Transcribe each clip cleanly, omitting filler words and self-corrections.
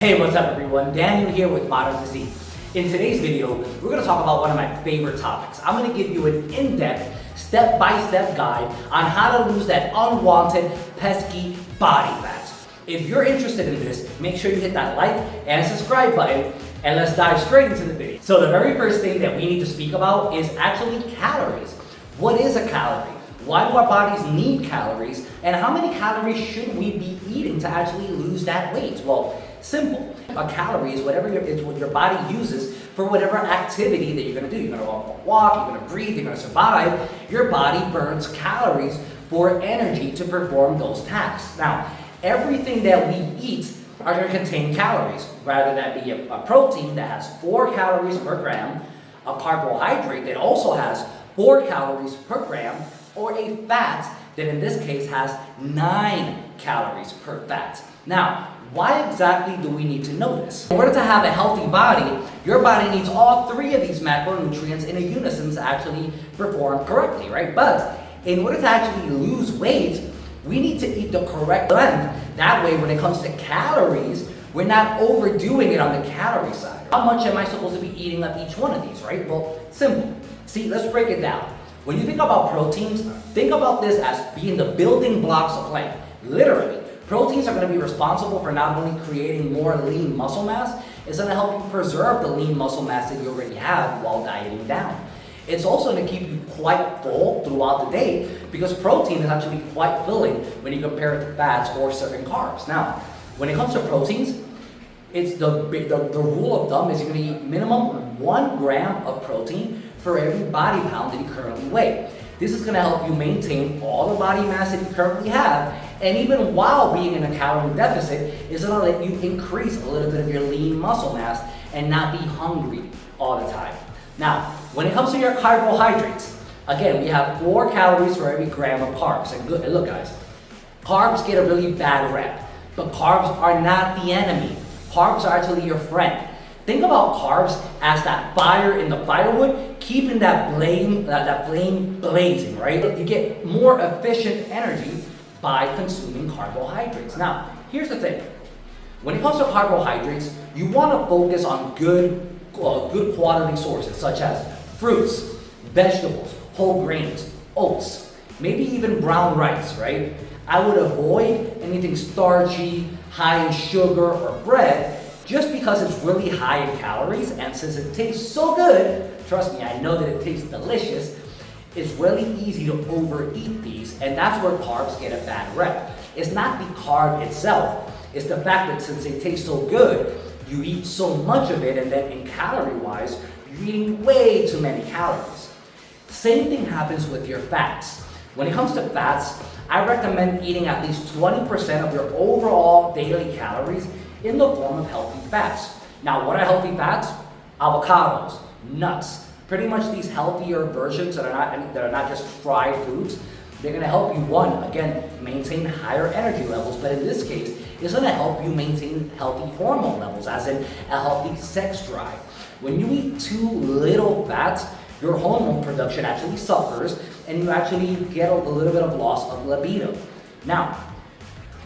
Hey, what's up everyone? Daniel here with Modern Physique. In today's video, we're going to talk about one of my favorite topics. I'm going to give you an in-depth, step-by-step guide on how to lose that unwanted, pesky body fat. If you're interested in this, make sure you hit that like and subscribe button, and let's dive straight into the video. So the very first thing that we need to speak about is actually calories. What is a calorie? Why do our bodies need calories? And how many calories should we be eating to actually lose that weight? Well, simple. A calorie is whatever it's what your body uses for whatever activity that you're going to do. You're going to go for a walk, you're going to breathe, you're going to survive. Your body burns calories for energy to perform those tasks. Now, everything that we eat are going to contain calories. Rather that be a protein that has 4 calories per gram, a carbohydrate that also has 4 calories per gram, or a fat that in this case has 9 calories per fat. Now, why exactly do we need to know this? In order to have a healthy body, your body needs all 3 of these macronutrients in a unison to actually perform correctly, right? But in order to actually lose weight, we need to eat the correct blend. That way, when it comes to calories, we're not overdoing it on the calorie side. How much am I supposed to be eating of each one of these, right? Well, simple. See, let's break it down. When you think about proteins, think about this as being the building blocks of life. Literally, proteins are going to be responsible for not only creating more lean muscle mass, it's going to help you preserve the lean muscle mass that you already have while dieting down. It's also going to keep you quite full throughout the day because protein is actually quite filling when you compare it to fats or certain carbs. Now, when it comes to proteins, it's the rule of thumb is you're going to eat minimum 1 gram of protein for every body pound that you currently weigh. This is going to help you maintain all the body mass that you currently have, and even while being in a calorie deficit, it's going to let you increase a little bit of your lean muscle mass and not be hungry all the time. Now, when it comes to your carbohydrates, again, we have 4 calories for every gram of carbs. And look guys, carbs get a really bad rep, but carbs are not the enemy. Carbs are actually your friend. Think about carbs as that fire in the firewood, keeping that flame blazing, right? You get more efficient energy by consuming carbohydrates. Now, here's the thing. When it comes to carbohydrates, you want to focus on good quality sources such as fruits, vegetables, whole grains, oats, maybe even brown rice, right? I would avoid anything starchy, high in sugar or bread, just because it's really high in calories, and since it tastes so good, trust me, I know that it tastes delicious, it's really easy to overeat these, and that's where carbs get a bad rep. It's not the carb itself, it's the fact that since they taste so good, you eat so much of it, and then in calorie-wise, you're eating way too many calories. Same thing happens with your fats. When it comes to fats, I recommend eating at least 20% of your overall daily calories in the form of healthy fats. Now, what are healthy fats? Avocados, nuts, pretty much these healthier versions that are not just fried foods. They're going to help you, one, again, maintain higher energy levels, but in this case, it's going to help you maintain healthy hormone levels, as in a healthy sex drive. When you eat too little fats, your hormone production actually suffers, and you actually get a little bit of loss of libido. Now,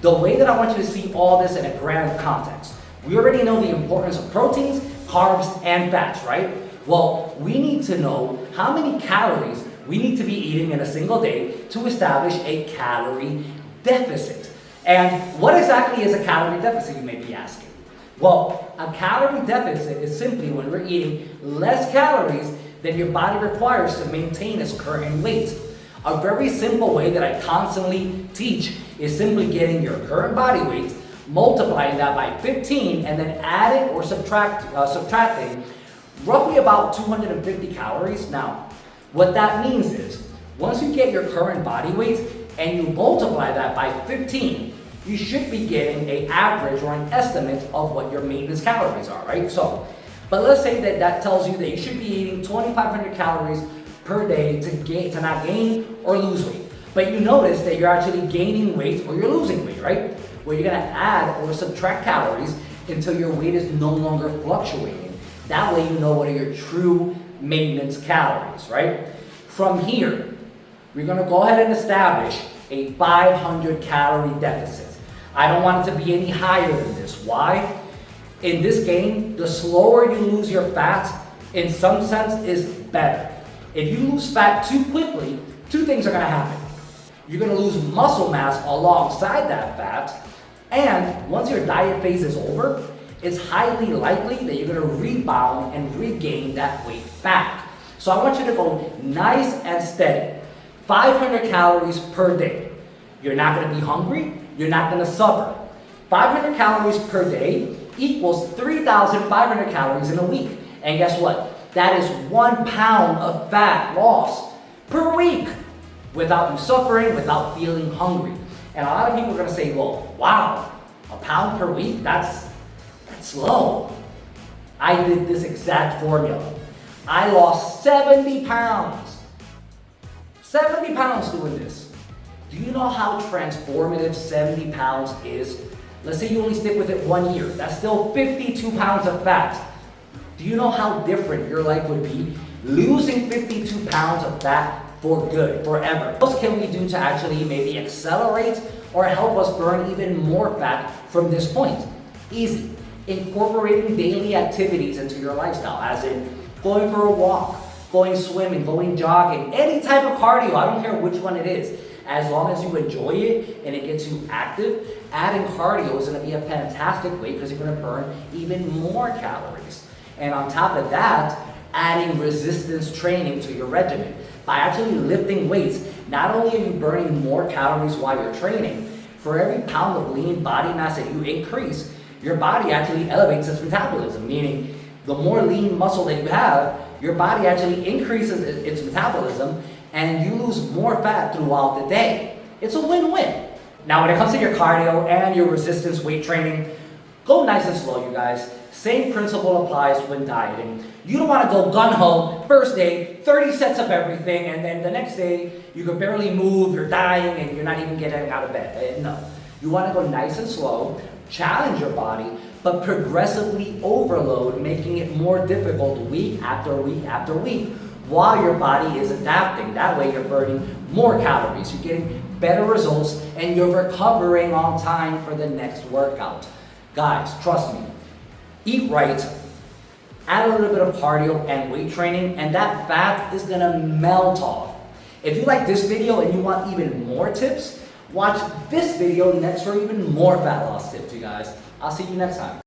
the way that I want you to see all this in a grand context, we already know the importance of proteins, carbs, and fats, right? Well, we need to know how many calories we need to be eating in a single day to establish a calorie deficit. And what exactly is a calorie deficit, you may be asking? Well, a calorie deficit is simply when we're eating less calories than your body requires to maintain its current weight. A very simple way that I constantly teach is simply getting your current body weight, multiplying that by 15, and then adding or subtracting roughly about 250 calories. Now, what that means is, once you get your current body weight and you multiply that by 15, you should be getting an average or an estimate of what your maintenance calories are, right? So, but let's say that tells you that you should be eating 2,500 calories per day to not gain or lose weight. But you notice that you're actually gaining weight or you're losing weight, right? Well, you're gonna add or subtract calories until your weight is no longer fluctuating. That way you know what are your true maintenance calories, right? From here, we're gonna go ahead and establish a 500 calorie deficit. I don't want it to be any higher than this. Why? In this game, the slower you lose your fat, in some sense, is better. If you lose fat too quickly, two things are gonna happen. You're gonna lose muscle mass alongside that fat, and once your diet phase is over, it's highly likely that you're gonna rebound and regain that weight back. So I want you to go nice and steady. 500 calories per day. You're not gonna be hungry, you're not gonna suffer. 500 calories per day equals 3,500 calories in a week. And guess what? That is 1 pound of fat loss per week without you suffering, without feeling hungry. And a lot of people are gonna say, well, wow, a pound per week? That's low. I did this exact formula. I lost 70 pounds. 70 pounds doing this. Do you know how transformative 70 pounds is? Let's say you only stick with it 1 year. That's still 52 pounds of fat. Do you know how different your life would be losing 52 pounds of fat for good, forever? What else can we do to actually maybe accelerate or help us burn even more fat from this point? Easy. Incorporating daily activities into your lifestyle, as in going for a walk, going swimming, going jogging, any type of cardio, I don't care which one it is. As long as you enjoy it and it gets you active, adding cardio is gonna be a fantastic way because you're gonna burn even more calories. And on top of that, adding resistance training to your regimen. By actually lifting weights, not only are you burning more calories while you're training, for every pound of lean body mass that you increase, your body actually elevates its metabolism, meaning the more lean muscle that you have, your body actually increases its metabolism and you lose more fat throughout the day. It's a win-win. Now, when it comes to your cardio and your resistance weight training, go nice and slow, you guys. Same principle applies when dieting. You don't want to go gun-ho, first day, 30 sets of everything, and then the next day, you can barely move, you're dying, and you're not even getting out of bed. No. You want to go nice and slow, challenge your body, but progressively overload, making it more difficult week after week after week while your body is adapting. That way you're burning more calories, you're getting better results, and you're recovering on time for the next workout. Guys, trust me, eat right, add a little bit of cardio and weight training, and that fat is gonna melt off. If you like this video and you want even more tips, watch this video next for even more fat loss tips, you guys. I'll see you next time.